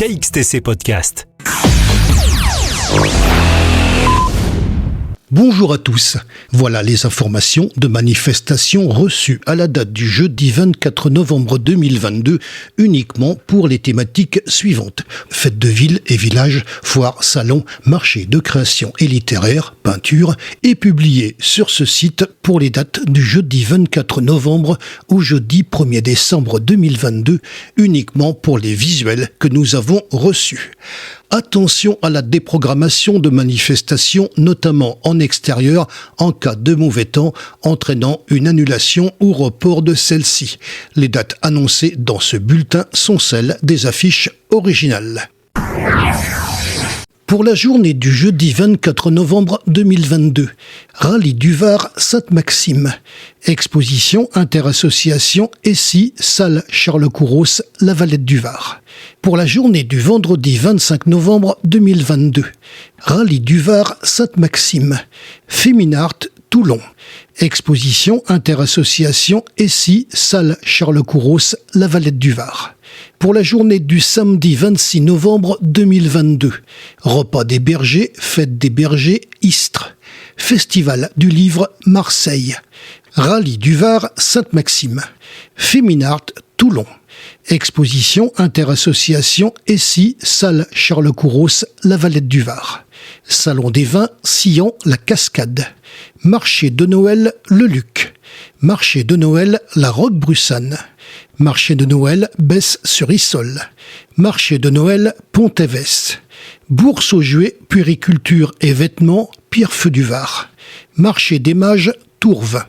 KXTC Podcast. Bonjour à tous, voilà les informations de manifestations reçues à la date du jeudi 24 novembre 2022 uniquement pour les thématiques suivantes. Fêtes de ville et village, foires, salons, marchés de création et littéraire, peinture et publiées sur ce site pour les dates du jeudi 24 novembre au jeudi 1er décembre 2022 uniquement pour les visuels que nous avons reçus. Attention à la déprogrammation de manifestations, notamment en extérieur, en cas de mauvais temps, entraînant une annulation ou report de celle-ci. Les dates annoncées dans ce bulletin sont celles des affiches originales. Pour la journée du jeudi 24 novembre 2022, Rallye du Var Sainte-Maxime, exposition interassociation ESSI, salle Charles Couros, La Valette du Var. Pour la journée du vendredi 25 novembre 2022, Rallye du Var Sainte-Maxime, Féminart Toulon, exposition interassociation ESSI, salle Charles Couros, La Valette du Var. Pour la journée du samedi 26 novembre 2022, repas des bergers, fête des bergers, Istres, festival du livre Marseille, Rallye du Var Sainte-Maxime, Féminart Toulon, exposition interassociation ESSI, salle Charles Couros, La Valette du Var, salon des vins Sillon, La Cascade, marché de Noël Le Luc, marché de Noël La Roque-Brussanne, marché de Noël Besse-sur-Issole, marché de Noël Pont-Évès, bourse aux jouets, puériculture et vêtements Pierrefeu du Var, marché des mages Tourves,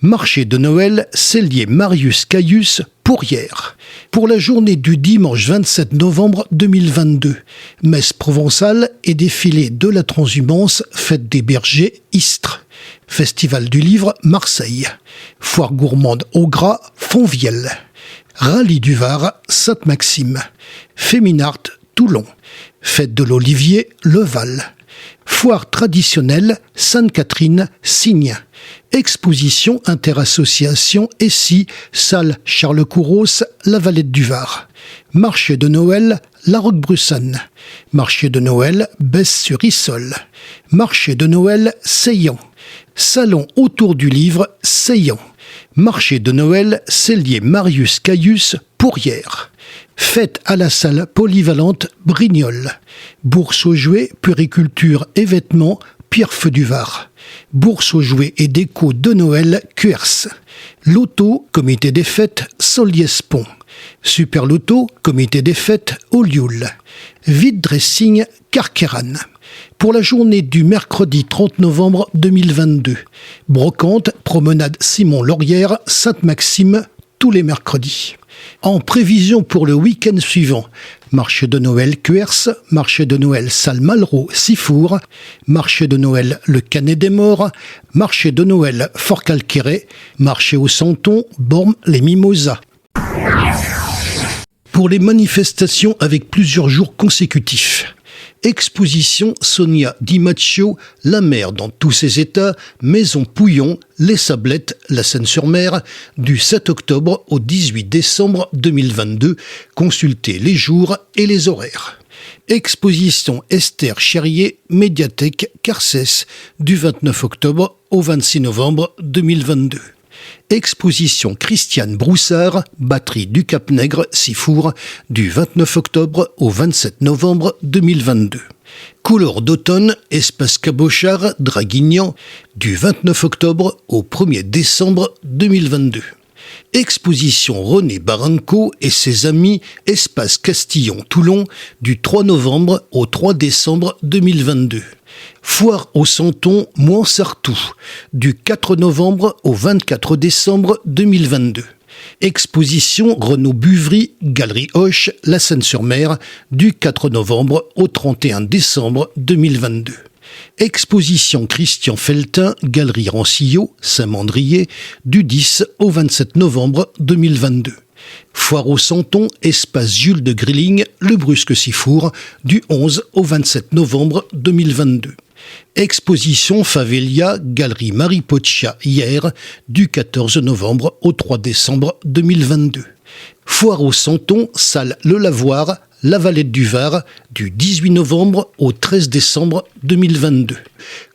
marché de Noël Cellier Marius Caius Pourrières. Pour la journée du dimanche 27 novembre 2022, messe provençale et défilé de la transhumance, fête des bergers Istres, festival du livre Marseille, foire gourmande au gras Fonvielle, Rallye du Var Sainte-Maxime, Féminart Toulon, fête de l'Olivier Le Val, foire traditionnelle Sainte-Catherine Signes, exposition interassociation ESSI, salle Charles Couros, La Valette du Var, marché de Noël La Roque-Brussanne, marché de Noël Besse-sur-Issole, marché de Noël Seillan, salon autour du livre Seillan, marché de Noël Cellier Marius Caius Pourrières, fête à la salle polyvalente Brignoles, bourse aux jouets, puériculture et vêtements Pierrefeu du Var, bourse aux jouets et déco de Noël Cuers, loto, comité des fêtes Soliès-Pont, super loto, comité des fêtes Olioul, vide dressing Carqueran. Pour la journée du mercredi 30 novembre 2022, brocante, promenade Simon-Laurière, Sainte-Maxime, tous les mercredis. En prévision pour le week-end suivant, marché de Noël Cuers, marché de Noël Salle Malraux Sifour, marché de Noël Le Canet des Morts, marché de Noël Fort Calqueret, marché au Santon, Bormes les Mimosas. Pour les manifestations avec plusieurs jours consécutifs, exposition Sonia Di Macchio, La mer dans tous ses états, Maison Pouillon, Les Sablettes, La Seine-sur-Mer, du 7 octobre au 18 décembre 2022. Consultez les jours et les horaires. Exposition Esther Cherrier, Médiathèque Carcès, du 29 octobre au 26 novembre 2022. Exposition Christiane Broussard, Batterie du Cap-Nègre, Sifour, du 29 octobre au 27 novembre 2022. Couleurs d'automne, Espace Cabochard, Draguignan, du 29 octobre au 1er décembre 2022. Exposition René Barranco et ses amis, Espace Castillon-Toulon, du 3 novembre au 3 décembre 2022. Foire au Santon, Mouansartou, du 4 novembre au 24 décembre 2022. Exposition Renaud Buvry, Galerie Hoche, La Seine-sur-Mer, du 4 novembre au 31 décembre 2022. Exposition Christian Feltin, Galerie Rancillot, Saint-Mandrier, du 10 au 27 novembre 2022. Foire au Santon, Espace Jules de Grilling, Le Brusque-Sifour, du 11 au 27 novembre 2022. Exposition Favelia, Galerie Marie Poccia hier, du 14 novembre au 3 décembre 2022. Foire au Santon, salle Le Lavoir, La Valette du Var, du 18 novembre au 13 décembre 2022.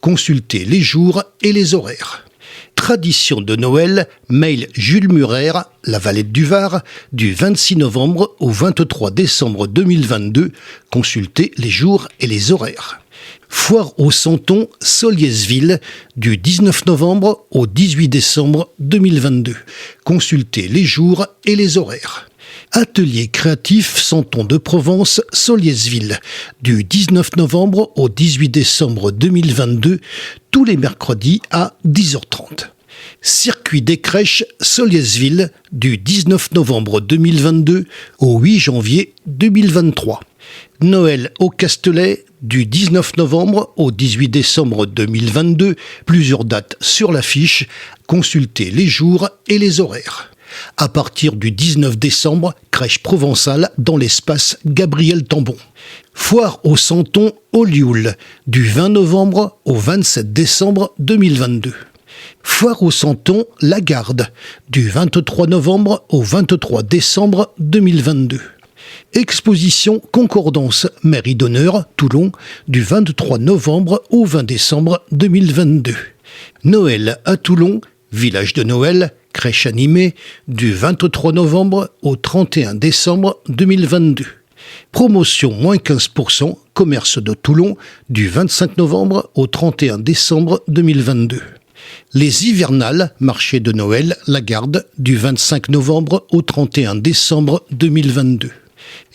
Consultez les jours et les horaires. Tradition de Noël, mail Jules Murer, La Valette du Var, du 26 novembre au 23 décembre 2022. Consultez les jours et les horaires. Foire au Santon, Solliès-Ville, du 19 novembre au 18 décembre 2022. Consultez les jours et les horaires. Atelier créatif Santon de Provence, Solliès-Ville, du 19 novembre au 18 décembre 2022, tous les mercredis à 10h30. Circuit des crèches Solliès-Ville, du 19 novembre 2022 au 8 janvier 2023. Noël au Castelet, du 19 novembre au 18 décembre 2022, plusieurs dates sur l'affiche, consultez les jours et les horaires. À partir du 19 décembre, crèche provençale dans l'espace Gabriel Tambon. Foire au Santon Olioul, du 20 novembre au 27 décembre 2022. Foire au Santon La Garde, du 23 novembre au 23 décembre 2022. Exposition Concordance, mairie d'honneur, Toulon, du 23 novembre au 20 décembre 2022. Noël à Toulon, village de Noël, crèche animée, du 23 novembre au 31 décembre 2022. Promotion moins 15%, commerce de Toulon, du 25 novembre au 31 décembre 2022. Les hivernales, marché de Noël, La Garde, du 25 novembre au 31 décembre 2022.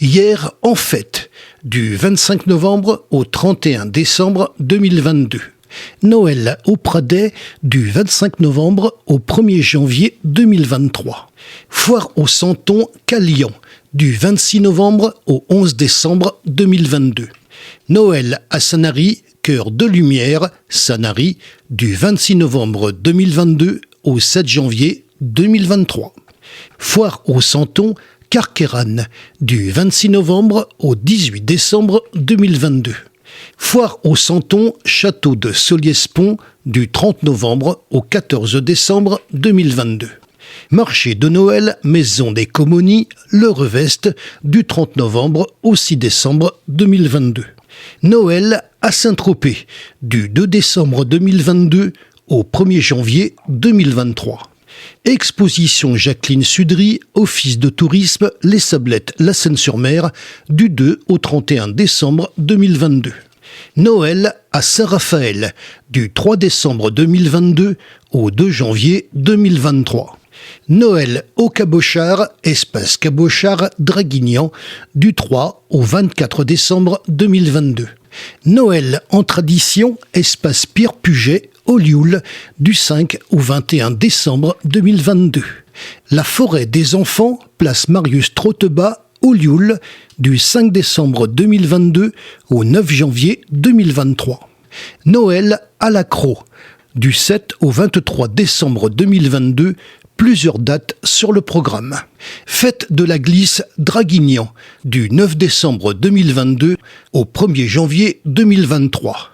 Hier en fête, du 25 novembre au 31 décembre 2022. Noël au Pradet, du 25 novembre au 1er janvier 2023. Foire au Santon Calian, du 26 novembre au 11 décembre 2022. Noël à Sanary, Cœur de Lumière, Sanary, du 26 novembre 2022 au 7 janvier 2023. Foire au Santon Carqueiranne, du 26 novembre au 18 décembre 2022. Foire au Santon Château de Solliès-Pont, du 30 novembre au 14 décembre 2022. Marché de Noël Maison des Comonies, Le Reveste, du 30 novembre au 6 décembre 2022. Noël à Saint-Tropez, du 2 décembre 2022 au 1er janvier 2023. Exposition Jacqueline Sudry, Office de tourisme Les Sablettes, La Seine-sur-Mer, du 2 au 31 décembre 2022. Noël à Saint-Raphaël, du 3 décembre 2022 au 2 janvier 2023. Noël au Cabochard, espace Cabochard, Draguignan, du 3 au 24 décembre 2022. Noël en tradition, espace Pierre Puget, Olioul, du 5 au 21 décembre 2022. La forêt des enfants, place Marius Trottebas, Olioul, du 5 décembre 2022 au 9 janvier 2023. Noël à la Crau, du 7 au 23 décembre 2022, plusieurs dates sur le programme. Fête de la Glisse Draguignan, du 9 décembre 2022 au 1er janvier 2023.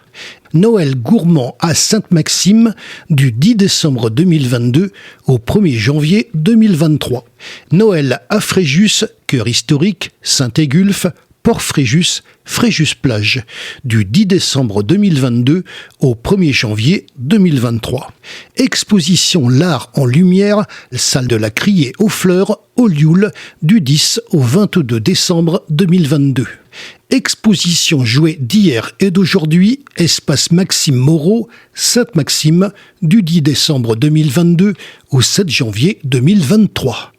Noël gourmand à Sainte-Maxime, du 10 décembre 2022 au 1er janvier 2023. Noël à Fréjus, cœur historique, Saint-Égulphe, Port-Fréjus, Fréjus-Plage, du 10 décembre 2022 au 1er janvier 2023. Exposition L'Art en Lumière, salle de la Criée aux Fleurs, Olioul, du 10 au 22 décembre 2022. Exposition jouets d'hier et d'aujourd'hui, espace Maxime Moreau, Sainte-Maxime, du 10 décembre 2022 au 7 janvier 2023.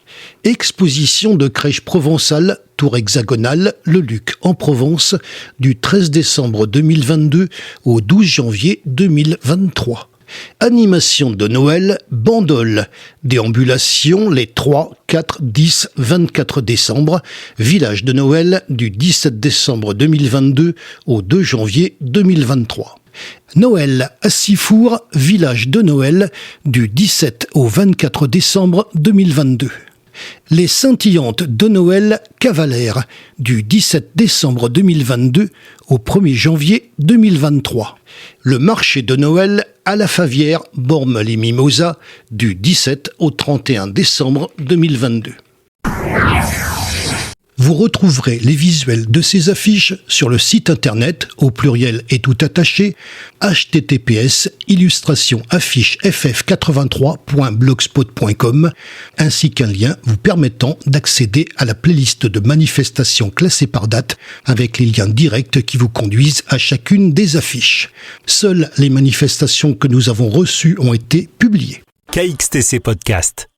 Exposition de crèche provençale, tour hexagonale, Le Luc en Provence, du 13 décembre 2022 au 12 janvier 2023. Animation de Noël, Bandol, déambulation les 3, 4, 10, 24 décembre, village de Noël du 17 décembre 2022 au 2 janvier 2023. Noël à Sifour, village de Noël du 17 au 24 décembre 2022. Les scintillantes de Noël Cavalère, du 17 décembre 2022 au 1er janvier 2023. Le marché de Noël à la Favière, Bormes-les-Mimosas, du 17 au 31 décembre 2022. Vous retrouverez les visuels de ces affiches sur le site internet, au pluriel et tout attaché, https://illustrationafficheff83.blogspot.com, ainsi qu'un lien vous permettant d'accéder à la playlist de manifestations classées par date, avec les liens directs qui vous conduisent à chacune des affiches. Seules les manifestations que nous avons reçues ont été publiées. KXTC Podcast.